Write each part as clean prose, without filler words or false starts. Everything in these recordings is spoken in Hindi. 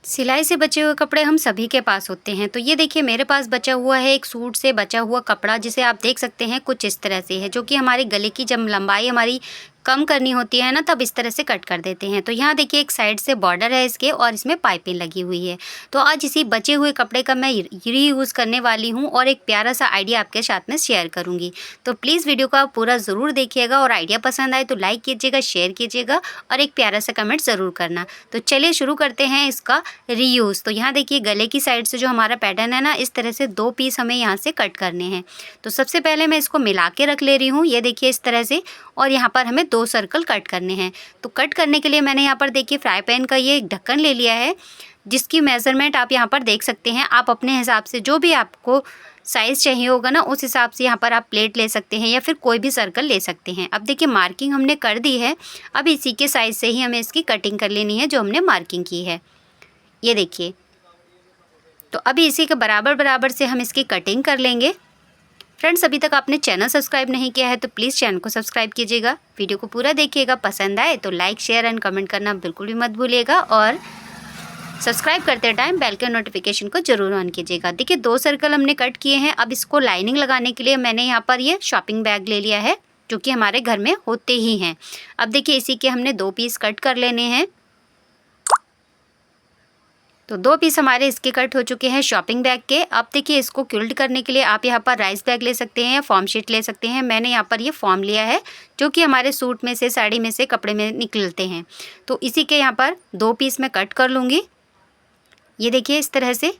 सिलाई से बचे हुए कपड़े हम सभी के पास होते हैं। तो ये देखिए मेरे पास बचा हुआ है एक सूट से बचा हुआ कपड़ा, जिसे आप देख सकते हैं कुछ इस तरह से है, जो कि हमारे गले की जब लंबाई हमारी कम करनी होती है ना, तब इस तरह से कट कर देते हैं। तो यहाँ देखिए एक साइड से बॉर्डर है इसके और इसमें पाइपिंग लगी हुई है। तो आज इसी बचे हुए कपड़े का मैं रीयूज़ करने वाली हूँ और एक प्यारा सा आइडिया आपके साथ में शेयर करूँगी। तो प्लीज़ वीडियो को आप पूरा ज़रूर देखिएगा और आइडिया पसंद आए तो लाइक कीजिएगा, शेयर कीजिएगा और एक प्यारा सा कमेंट ज़रूर करना। तो चलिए शुरू करते हैं इसका रीयूज़। तो यहाँ देखिए गले की साइड से जो हमारा पैटर्न है ना, इस तरह से 2 पीस हमें यहाँ से कट करने हैं। तो सबसे पहले मैं इसको मिला के रख ले रही हूँ, ये देखिए इस तरह से, और यहाँ पर हमें 2 सर्कल कट करने हैं। तो कट करने के लिए मैंने यहाँ पर देखिए फ्राई पैन का ये ढक्कन ले लिया है, जिसकी मेज़रमेंट आप यहाँ पर देख सकते हैं। आप अपने हिसाब से जो भी आपको साइज़ चाहिए होगा ना, उस हिसाब से यहाँ पर आप प्लेट ले सकते हैं या फिर कोई भी सर्कल ले सकते हैं। अब देखिए मार्किंग हमने कर दी है, अब इसी के साइज़ से ही हमें इसकी कटिंग कर लेनी है जो हमने मार्किंग की है। ये देखिए, तो अभी इसी के बराबर बराबर से हम इसकी कटिंग कर लेंगे। फ्रेंड्स, अभी तक आपने चैनल सब्सक्राइब नहीं किया है तो प्लीज़ चैनल को सब्सक्राइब कीजिएगा, वीडियो को पूरा देखिएगा, पसंद आए तो लाइक शेयर एंड कमेंट करना बिल्कुल भी मत भूलिएगा और सब्सक्राइब करते टाइम बेल के नोटिफिकेशन को ज़रूर ऑन कीजिएगा। देखिए 2 सर्कल हमने कट किए हैं। अब इसको लाइनिंग लगाने के लिए मैंने यहाँ पर ये शॉपिंग बैग ले लिया है, जो कि हमारे घर में होते ही हैं। अब देखिए इसी के हमने 2 पीस कट कर लेने हैं। तो 2 पीस हमारे इसके कट हो चुके हैं शॉपिंग बैग के। अब देखिए इसको क्विल्ट करने के लिए आप यहाँ पर राइस बैग ले सकते हैं या फॉर्म शीट ले सकते हैं। मैंने यहाँ पर ये फॉर्म लिया है, जो कि हमारे सूट में से, साड़ी में से, कपड़े में निकलते हैं। तो इसी के यहाँ पर 2 पीस मैं कट कर लूँगी, ये देखिए इस तरह से।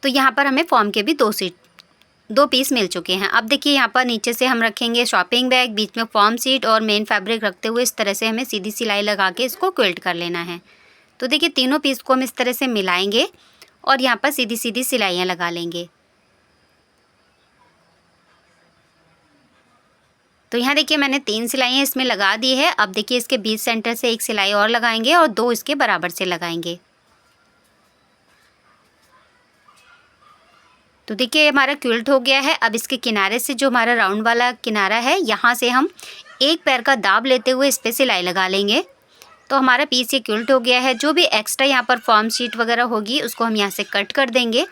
तो यहाँ पर हमें फॉर्म के भी 2 पीस मिल चुके हैं। अब देखिए यहाँ पर नीचे से हम रखेंगे शॉपिंग बैग, बीच में फॉर्म शीट और मेन फैब्रिक रखते हुए इस तरह से हमें सीधी सिलाई लगा के इसको क्विल्ट कर लेना है। तो देखिए तीनों पीस को हम इस तरह से मिलाएंगे और यहाँ पर सीधी सीधी सिलाइयाँ लगा लेंगे। तो यहाँ देखिए मैंने 3 सिलाइयाँ इसमें लगा दी है। अब देखिए इसके बीच सेंटर से 1 सिलाई और लगाएंगे और 2 इसके बराबर से लगाएंगे। तो देखिए हमारा क्विल्ट हो गया है। अब इसके किनारे से जो हमारा राउंड वाला किनारा है, यहाँ से हम एक पैर का दाब लेते हुए इस पर सिलाई लगा लेंगे। तो हमारा पीस ये क्विल्ट हो गया है। जो भी एक्स्ट्रा यहाँ पर फॉर्म शीट वगैरह होगी उसको हम यहाँ से कट कर देंगे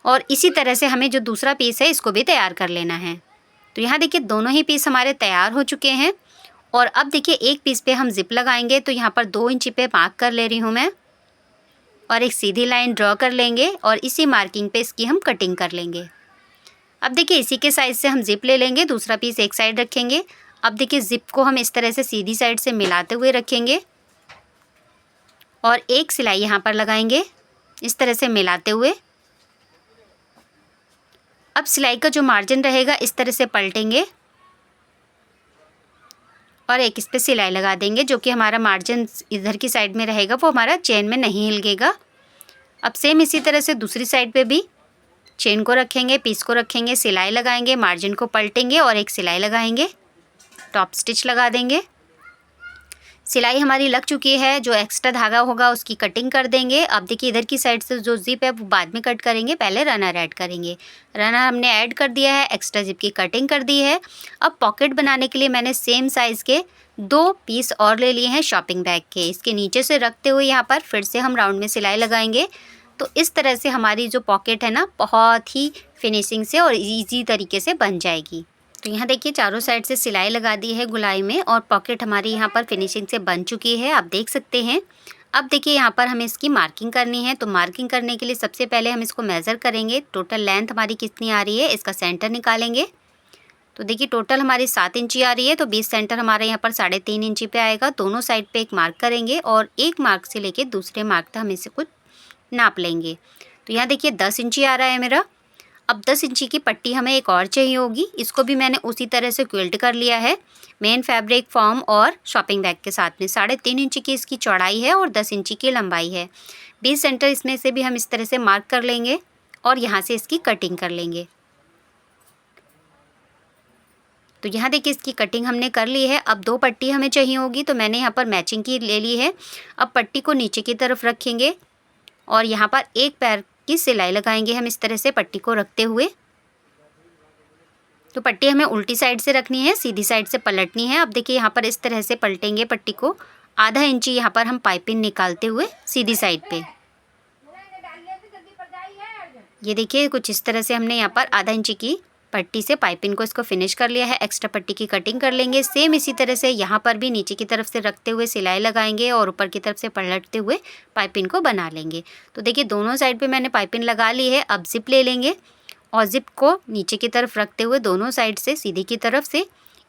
और इसी तरह से हमें जो दूसरा पीस है इसको भी तैयार कर लेना है। तो यहाँ देखिए दोनों ही पीस हमारे तैयार हो चुके हैं और अब देखिए एक पीस पे हम जिप लगाएंगे। तो यहाँ पर 2 इंच पे मार्क कर ले रही हूँ मैं और एक सीधी लाइन ड्रॉ कर लेंगे और इसी मार्किंग पे इसकी हम कटिंग कर लेंगे। अब देखिए इसी के साइज से हम जिप ले लेंगे, दूसरा पीस एक साइड रखेंगे। अब देखिए जिप को हम इस तरह से सीधी साइड से मिलाते हुए रखेंगे और एक सिलाई यहाँ पर लगाएंगे इस तरह से मिलाते हुए। अब सिलाई का जो मार्जिन रहेगा इस तरह से पलटेंगे और एक इस पर सिलाई लगा देंगे, जो कि हमारा मार्जिन इधर की साइड में रहेगा, वो हमारा चेन में नहीं हिलगेगा। अब सेम इसी तरह से दूसरी साइड पे भी चेन को रखेंगे, पीस को रखेंगे, सिलाई लगाएंगे, मार्जिन को पलटेंगे और एक सिलाई लगाएंगे, टॉप स्टिच लगा देंगे। सिलाई हमारी लग चुकी है, जो एक्स्ट्रा धागा होगा उसकी कटिंग कर देंगे। अब देखिए इधर की साइड से जो जिप है वो बाद में कट करेंगे, पहले रनर ऐड करेंगे। रनर हमने ऐड कर दिया है, एक्स्ट्रा जिप की कटिंग कर दी है। अब पॉकेट बनाने के लिए मैंने सेम साइज़ के 2 पीस और ले लिए हैं शॉपिंग बैग के। इसके नीचे से रखते हुए यहाँ पर फिर से हम राउंड में सिलाई लगाएंगे। तो इस तरह से हमारी जो पॉकेट है ना, बहुत ही फिनिशिंग से और ईजी तरीके से बन जाएगी। तो यहाँ देखिए चारों साइड से सिलाई लगा दी है गुलाई में और पॉकेट हमारी यहाँ पर फिनिशिंग से बन चुकी है, आप देख सकते हैं। अब देखिए यहाँ पर हमें इसकी मार्किंग करनी है। तो मार्किंग करने के लिए सबसे पहले हम इसको मेज़र करेंगे, टोटल लेंथ हमारी कितनी आ रही है, इसका सेंटर निकालेंगे। तो देखिए टोटल हमारी 7 इंची आ रही है, तो 20 सेंटर हमारे यहाँ पर 3.5 इंची पे आएगा। दोनों साइड पे एक मार्क करेंगे और एक मार्क से लेके दूसरे मार्क तक हम इसे कुछ नाप लेंगे। तो यहाँ देखिए 10 इंची आ रहा है मेरा। अब 10 इंची की पट्टी हमें एक और चाहिए होगी, इसको भी मैंने उसी तरह से क्विल्ट कर लिया है, मेन फैब्रिक, फॉर्म और शॉपिंग बैग के साथ में। 3.5 इंची की इसकी चौड़ाई है और 10 इंची की लंबाई है। 20 सेंटर इसमें से भी हम इस तरह से मार्क कर लेंगे और यहाँ से इसकी कटिंग कर लेंगे। तो यहाँ देखिए इसकी कटिंग हमने कर ली है। अब 2 पट्टी हमें चाहिए होगी, तो मैंने यहाँ पर मैचिंग की ले ली है। अब पट्टी को नीचे की तरफ रखेंगे और यहाँ पर एक पैर की सिलाई लगाएंगे हम इस तरह से पट्टी को रखते हुए। तो पट्टी हमें उल्टी साइड से रखनी है, सीधी साइड से पलटनी है। अब देखिए यहाँ पर इस तरह से पलटेंगे पट्टी को आधा इंची यहाँ पर हम पाइपिंग निकालते हुए सीधी साइड पे, ये देखिए कुछ इस तरह से हमने यहाँ पर आधा इंची की पट्टी से पाइपिंग को इसको फिनिश कर लिया है। एक्स्ट्रा पट्टी की कटिंग कर लेंगे। सेम इसी तरह से यहाँ पर भी नीचे की तरफ से रखते हुए सिलाई लगाएंगे और ऊपर की तरफ से पलटते हुए पाइपिंग को बना लेंगे। तो देखिए दोनों साइड पे मैंने पाइपिंग लगा ली है। अब ज़िप ले लेंगे और ज़िप को नीचे की तरफ रखते हुए दोनों साइड से सीधी की तरफ से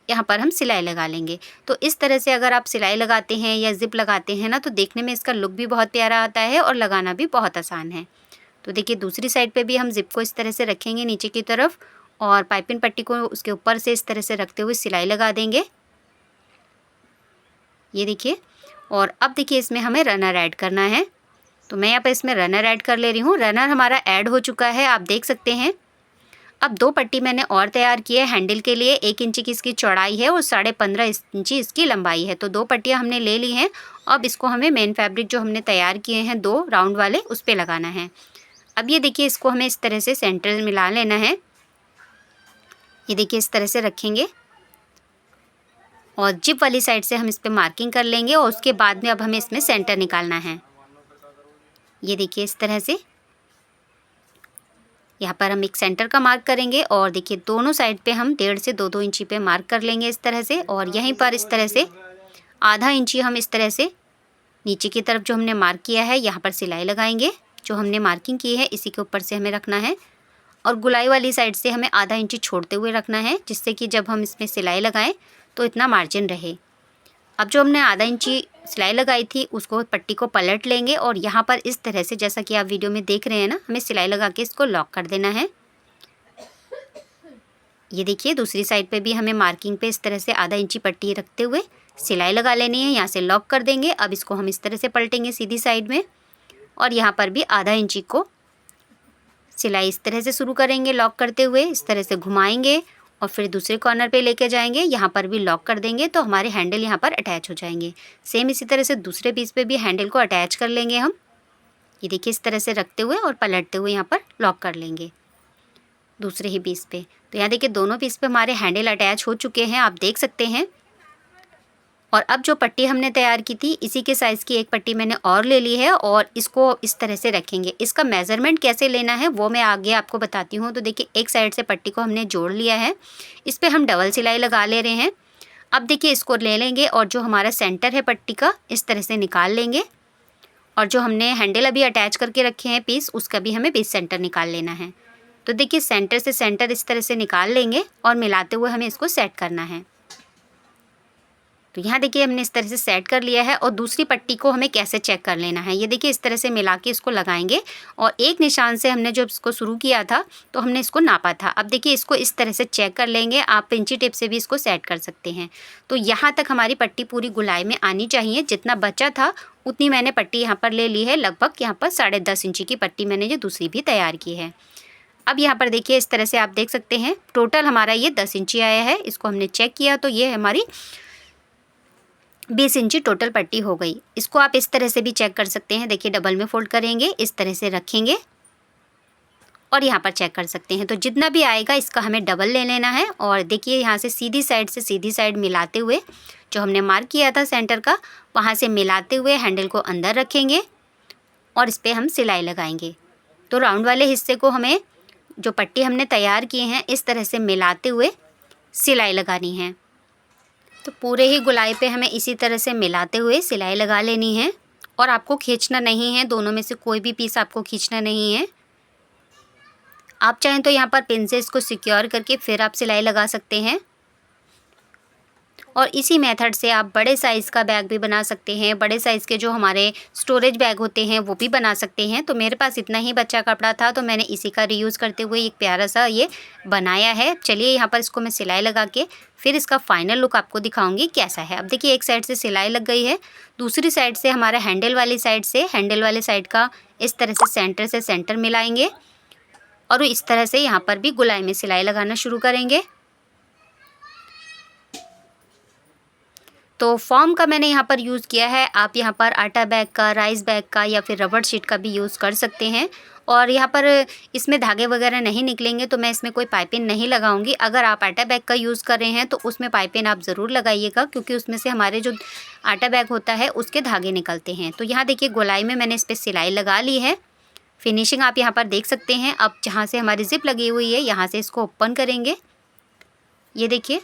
यहाँ पर हम सिलाई लगा लेंगे। तो इस तरह से अगर आप सिलाई लगाते हैं या ज़िप लगाते हैं ना, तो देखने में इसका लुक भी बहुत प्यारा आता है और लगाना भी बहुत आसान है। तो देखिए दूसरी साइड पे भी हम ज़िप को इस तरह से रखेंगे नीचे की तरफ और पाइपिंग पट्टी को उसके ऊपर से इस तरह से रखते हुए सिलाई लगा देंगे। ये देखिए, और अब देखिए इसमें हमें रनर ऐड करना है। तो मैं यहाँ पर इसमें रनर ऐड कर ले रही हूँ। रनर हमारा ऐड हो चुका है, आप देख सकते हैं। अब 2 पट्टी मैंने और तैयार की है हैंडल के लिए। 1 इंची की इसकी चौड़ाई है और 15.5 इंची इसकी लंबाई है। तो 2 पट्टियाँ हमने ले ली हैं। अब इसको हमें मेन फैब्रिक जो हमने तैयार किए हैं 2 राउंड वाले, उस पर लगाना है। अब ये देखिए इसको हमें इस तरह से सेंटर मिला लेना है। ये देखिए इस तरह से रखेंगे और जिप वाली साइड से हम इस पर मार्किंग कर लेंगे और उसके बाद में अब हमें इसमें सेंटर निकालना है। ये देखिए इस तरह से यहाँ पर हम एक सेंटर का मार्क करेंगे और देखिए दोनों साइड पे हम 1.5 से 2-2 इंची पे मार्क कर लेंगे इस तरह से। और यहीं पर इस तरह से आधा इंची हम इस तरह से नीचे की तरफ जो हमने मार्क किया है यहाँ पर सिलाई लगाएंगे। जो हमने मार्किंग की है इसी के ऊपर से हमें रखना है और गुलाई वाली साइड से हमें आधा इंची छोड़ते हुए रखना है, जिससे कि जब हम इसमें सिलाई लगाएं तो इतना मार्जिन रहे। अब जो हमने आधा इंची सिलाई लगाई थी उसको पट्टी को पलट लेंगे और यहाँ पर इस तरह से, जैसा कि आप वीडियो में देख रहे हैं ना, हमें सिलाई लगा के इसको लॉक कर देना है। ये देखिए दूसरी साइड पे भी हमें मार्किंग पे इस तरह से आधा इंची पट्टी रखते हुए सिलाई लगा लेनी है। यहाँ से लॉक कर देंगे। अब इसको हम इस तरह से पलटेंगे सीधी साइड में और यहाँ पर भी आधा इंची को सिलाई इस तरह से शुरू करेंगे लॉक करते हुए, इस तरह से घुमाएंगे और फिर दूसरे कॉर्नर पे लेके जाएंगे। यहाँ पर भी लॉक कर देंगे तो हमारे हैंडल यहाँ पर अटैच हो जाएंगे। सेम इसी तरह से दूसरे पीस पे भी हैंडल को अटैच कर लेंगे हम। ये देखिए इस तरह से रखते हुए और पलटते हुए यहाँ पर लॉक कर लेंगे दूसरे ही पीस पे। तो यहाँ देखिए दोनों पीस पे हमारे हैंडल अटैच हो चुके हैं, आप देख सकते हैं। और अब जो पट्टी हमने तैयार की थी इसी के साइज़ की एक पट्टी मैंने और ले ली है और इसको इस तरह से रखेंगे। इसका मेज़रमेंट कैसे लेना है वो मैं आगे आपको बताती हूँ। तो देखिए एक साइड से पट्टी को हमने जोड़ लिया है, इस पर हम डबल सिलाई लगा ले रहे हैं। अब देखिए इसको ले लेंगे और जो हमारा सेंटर है पट्टी का इस तरह से निकाल लेंगे और जो हमने हैंडल अभी अटैच करके रखे हैं पीस, उसका भी हमें पीस सेंटर निकाल लेना है। तो देखिए सेंटर से सेंटर इस तरह से निकाल लेंगे और मिलाते हुए हमें इसको सेट करना है। तो यहाँ देखिए हमने इस तरह से सेट कर लिया है और दूसरी पट्टी को हमें कैसे चेक कर लेना है, ये देखिए इस तरह से मिला के इसको लगाएंगे और एक निशान से हमने जब इसको शुरू किया था तो हमने इसको नापा था। अब देखिए इसको इस तरह से चेक कर लेंगे, आप पिंची टिप से भी इसको सेट कर सकते हैं। तो यहाँ तक हमारी पट्टी पूरी गुलाई में आनी चाहिए। जितना बचा था उतनी मैंने पट्टी यहाँ पर ले ली है। लगभग यहाँ पर 10.5 इंची की पट्टी मैंने ये दूसरी भी तैयार की है। अब यहाँ पर देखिए इस तरह से आप देख सकते हैं टोटल हमारा ये 10 इंची आया है। इसको हमने चेक किया तो ये हमारी 20 इंची टोटल पट्टी हो गई। इसको आप इस तरह से भी चेक कर सकते हैं। देखिए डबल में फोल्ड करेंगे, इस तरह से रखेंगे और यहाँ पर चेक कर सकते हैं। तो जितना भी आएगा इसका हमें डबल ले लेना है और देखिए यहाँ से सीधी साइड से सीधी साइड मिलाते हुए जो हमने मार्क किया था सेंटर का, वहाँ से मिलाते हुए हैंडल को अंदर रखेंगे और इस पर हम सिलाई लगाएंगे। तो राउंड वाले हिस्से को हमें जो पट्टी हमने तैयार किए हैं इस तरह से मिलाते हुए सिलाई लगानी है। तो पूरे ही गुलाई पे हमें इसी तरह से मिलाते हुए सिलाई लगा लेनी है और आपको खींचना नहीं है, दोनों में से कोई भी पीस आपको खींचना नहीं है। आप चाहें तो यहाँ पर पिन से इसको सिक्योर करके फिर आप सिलाई लगा सकते हैं और इसी मेथड से आप बड़े साइज़ का बैग भी बना सकते हैं। बड़े साइज़ के जो हमारे स्टोरेज बैग होते हैं वो भी बना सकते हैं। तो मेरे पास इतना ही बचा कपड़ा था तो मैंने इसी का रीयूज़ करते हुए एक प्यारा सा ये बनाया है। चलिए यहाँ पर इसको मैं सिलाई लगा के फिर इसका फाइनल लुक आपको दिखाऊंगी कैसा है। अब देखिए एक साइड से सिलाई लग गई है, दूसरी साइड से हमारा हैंडल वाली साइड का इस तरह से सेंटर मिलाएंगे और इस तरह से यहाँ पर भी गुलाई में सिलाई लगाना शुरू करेंगे। तो फॉर्म का मैंने यहाँ पर यूज़ किया है, आप यहाँ पर आटा बैग का, राइस बैग का या फिर रबड़ शीट का भी यूज़ कर सकते हैं। और यहाँ पर इसमें धागे वगैरह नहीं निकलेंगे तो मैं इसमें कोई पाइपिंग नहीं लगाऊंगी। अगर आप आटा बैग का यूज़ कर रहे हैं तो उसमें पाइपिंग आप ज़रूर लगाइएगा, क्योंकि उसमें से हमारे जो आटा बैग होता है उसके धागे निकलते हैं। तो यहाँ देखिए गोलाई में मैंने इस पर सिलाई लगा ली है। फिनिशिंग आप यहाँ पर देख सकते हैं। अब जहाँ से हमारी ज़िप लगी हुई है यहाँ से इसको ओपन करेंगे, ये देखिए,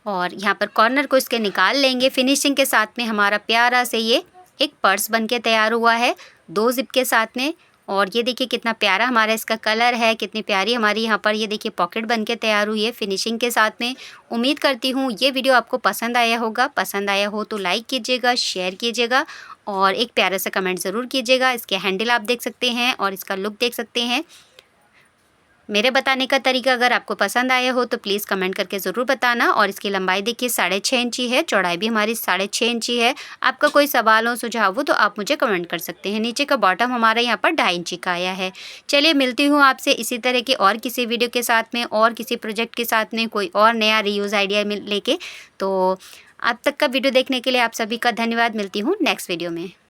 और यहाँ पर कॉर्नर को इसके निकाल लेंगे। फिनिशिंग के साथ में हमारा प्यारा से ये एक पर्स बन के तैयार हुआ है 2 ज़िप के साथ में। और ये देखिए कितना प्यारा हमारा इसका कलर है, कितनी प्यारी हमारी यहाँ पर ये देखिए पॉकेट बन के तैयार हुई है फिनिशिंग के साथ में। उम्मीद करती हूँ ये वीडियो आपको पसंद आया होगा। पसंद आया हो तो लाइक कीजिएगा, शेयर कीजिएगा और एक प्यारा सा कमेंट ज़रूर कीजिएगा। इसके हैंडल आप देख सकते हैं और इसका लुक देख सकते हैं। मेरे बताने का तरीका अगर आपको पसंद आया हो तो प्लीज़ कमेंट करके ज़रूर बताना। और इसकी लंबाई देखिए 6.5 इंची है, चौड़ाई भी हमारी 6.5 इंची है। आपका कोई सवाल हो, सुझाव हो तो आप मुझे कमेंट कर सकते हैं। नीचे का बॉटम हमारा यहाँ पर 2.5 इंची का आया है। चलिए मिलती हूँ आपसे इसी तरह के और किसी वीडियो के साथ में और किसी प्रोजेक्ट के साथ में कोई और नया रीयूज़ आइडिया लेके। तो अब तक का वीडियो देखने के लिए आप सभी का धन्यवाद। मिलती हूँ नेक्स्ट वीडियो में।